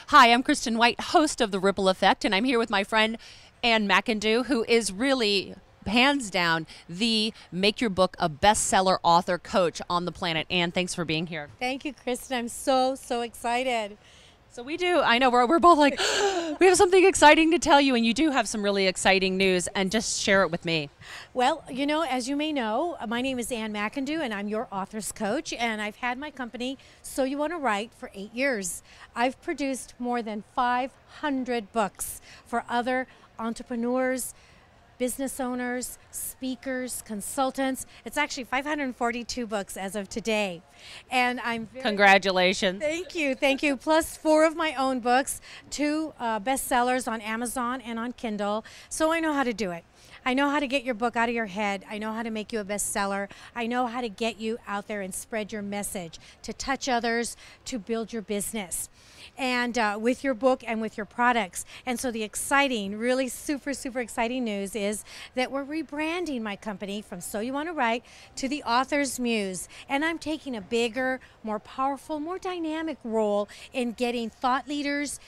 Hi, I'm Kristen White, host of The Ripple Effect, and I'm here with my friend McIndoo, who is really, hands down, the Make Your Book a Bestseller author coach on the planet. Ann, thanks for being here. Thank you, Kristen. I'm so excited. So we do, I know, we're both like, we have something exciting to tell you, and you do have some really exciting news, and just share it with me. Well, you know, as you may know, my name is Ann McIndoo, and I'm your author's coach, and I've had my company, So You Want to Write, for 8 years. I've produced more than 500 books for other entrepreneurs, business owners, speakers, consultants. It's actually 542 books as of today. And I'm very Congratulations. Thank you. Plus 4 of my own books, 2 bestsellers on Amazon and on Kindle. So I know how to do it. I know how to get your book out of your head. I know how to make you a bestseller. I know how to get you out there and spread your message, to touch others, to build your business, and with your book and with your products. And so the exciting, really super exciting news is that we're rebranding my company from So You Want to Write to the Author's Muse. And I'm taking a bigger, more powerful, more dynamic role in getting thought leaders,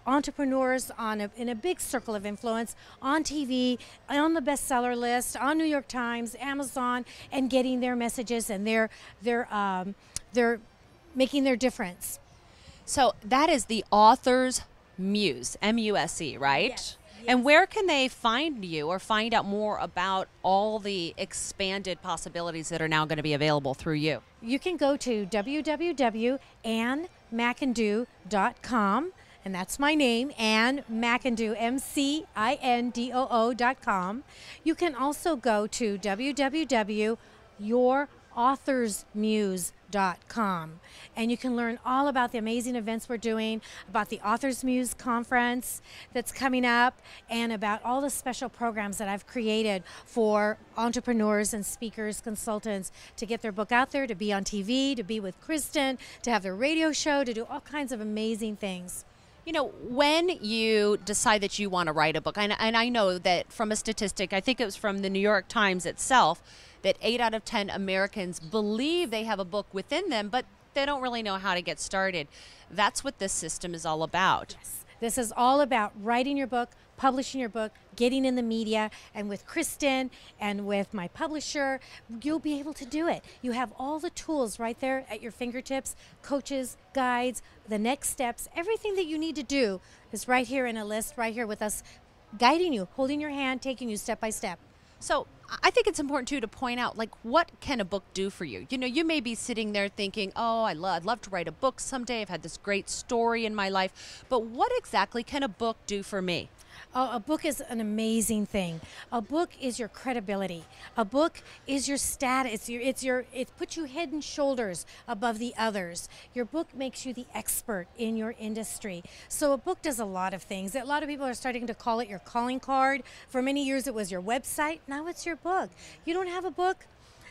entrepreneurs in a big circle of influence on TV, on the bestseller list, on New York Times, Amazon, and getting their messages, and they're making their difference. So that is the Author's Muse, M-U-S-E, right? Yes. And where can they find you or find out more about all the expanded possibilities that are now going to be available through you? You can go to www.annmcindoo.com. And that's my name, Ann McIndoo, MCINDOO.com. You can also go to www.yourauthorsmuse.com. And you can learn all about the amazing events we're doing, about the Authors Muse Conference that's coming up, and about all the special programs that I've created for entrepreneurs and speakers, consultants, to get their book out there, to be on TV, to be with Kristen, to have their radio show, to do all kinds of amazing things. You know, when you decide that you want to write a book, and I know that from a statistic, I think it was from the New York Times itself, that 8 out of 10 Americans believe they have a book within them, but they don't really know how to get started. That's what this system is all about. Yes. This is all about writing your book, publishing your book, getting in the media, and with Kristen and with my publisher, you'll be able to do it. You have all the tools right there at your fingertips, coaches, guides, the next steps, everything that you need to do is right here in a list, right here with us, guiding you, holding your hand, taking you step by step. So I think it's important, too, to point out, like, what can a book do for you? You know, you may be sitting there thinking, oh, I'd love to write a book someday. I've had this great story in my life. But what exactly can a book do for me? Oh, a book is an amazing thing. A book is your credibility. A book is your status. It puts you head and shoulders above the others. Your book makes you the expert in your industry. So a book does a lot of things. A lot of people are starting to call it your calling card. For many years it was your website. Now it's your book. You don't have a book,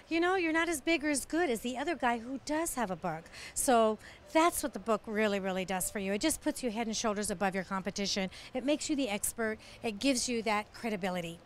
you know, you're not as big or as good as the other guy who does have a book. So that's what the book really does for you. It just puts you head and shoulders above your competition. It makes you the expert. It gives you that credibility.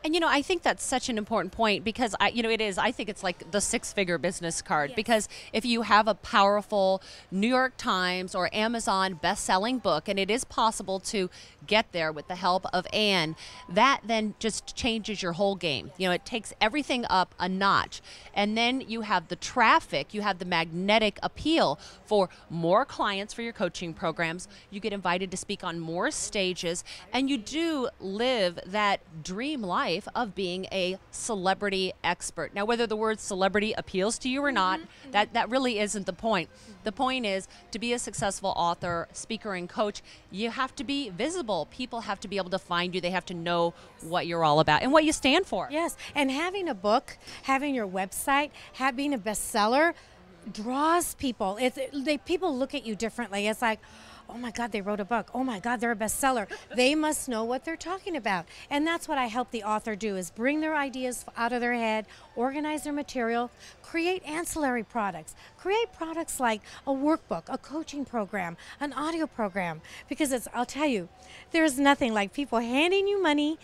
And, you know, I think that's such an important point because, I think it's like the 6-figure business card. Yes. Because if you have a powerful New York Times or Amazon best-selling book, and it is possible to get there with the help of Ann, that then just changes your whole game. You know, it takes everything up a notch. And then you have the traffic, you have the magnetic appeal for more clients for your coaching programs. You get invited to speak on more stages, and you do live that dream life of being a celebrity expert. Now, whether the word celebrity appeals to you or not, that really isn't the point. The point is, to be a successful author, speaker, and coach, you have to be visible. People have to be able to find you. They have to know what you're all about and what you stand for. Yes, and having a book, having your website, having a bestseller draws people. People look at you differently. It's like, oh my God, they wrote a book. Oh my God, they're a bestseller. They must know what they're talking about. And that's what I help the author do, is bring their ideas out of their head, organize their material, create ancillary products. Create products like a workbook, a coaching program, an audio program. Because I'll tell you, there's nothing like people handing you money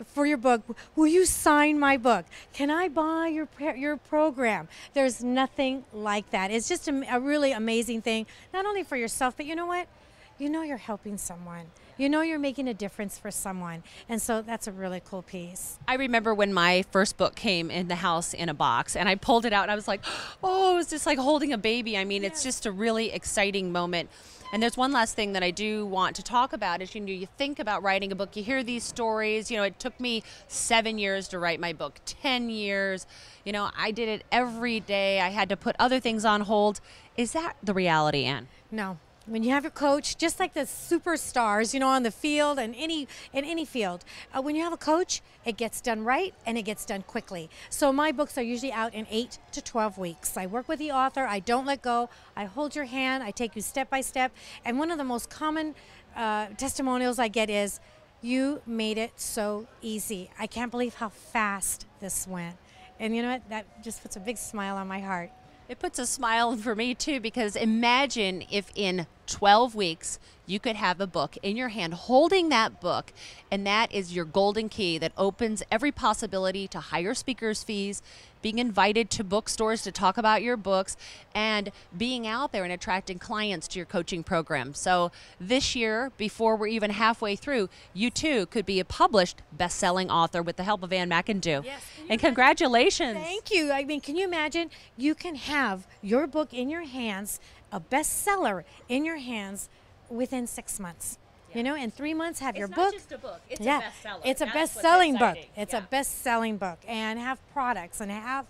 for your book. Will you sign my book? Can I buy your program? There's nothing like that. It's just a really amazing thing, not only for yourself, but you know what? you know you're helping someone. You know you're making a difference for someone. And so that's a really cool piece. I remember when my first book came in the house in a box, and I pulled it out and I was like, oh, it was just like holding a baby. I mean, it's just a really exciting moment. And there's one last thing that I do want to talk about is, you think about writing a book, you hear these stories. It took me 7 years to write my book, 10 years. I did it every day. I had to put other things on hold. Is that the reality, Ann? No. When you have a coach, just like the superstars, on the field and in any field, when you have a coach, it gets done right and it gets done quickly. So my books are usually out in 8 to 12 weeks. I work with the author. I don't let go. I hold your hand. I take you step by step. And one of the most common testimonials I get is, you made it so easy. I can't believe how fast this went. And you know what? That just puts a big smile on my heart. It puts a smile for me, too, because imagine if in 12 weeks you could have a book in your hand, holding that book, and that is your golden key that opens every possibility to higher speakers' fees, being invited to bookstores to talk about your books, and being out there and attracting clients to your coaching program. So this year, before we're even halfway through, you too could be a published best-selling author with the help of Ann McIndoo. Yes. And congratulations. Thank you. I mean, can you imagine? You can have your book in your hands, a bestseller in your hands within 6 months. In 3 months, have your book. It's not just a book. It's a bestseller. It's a best-selling book. It's a best-selling book, and have products and have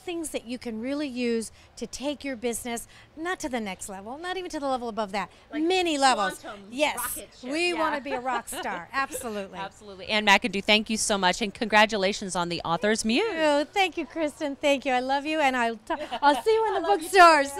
things that you can really use to take your business not to the next level, not even to the level above that, like many levels. Yes, we want to be a rock star. Absolutely. Absolutely. Ann McIndoo, thank you so much, and congratulations on the Author's Muse. Thank you, Kristen. Thank you. I love you, and I'll see you in the bookstores.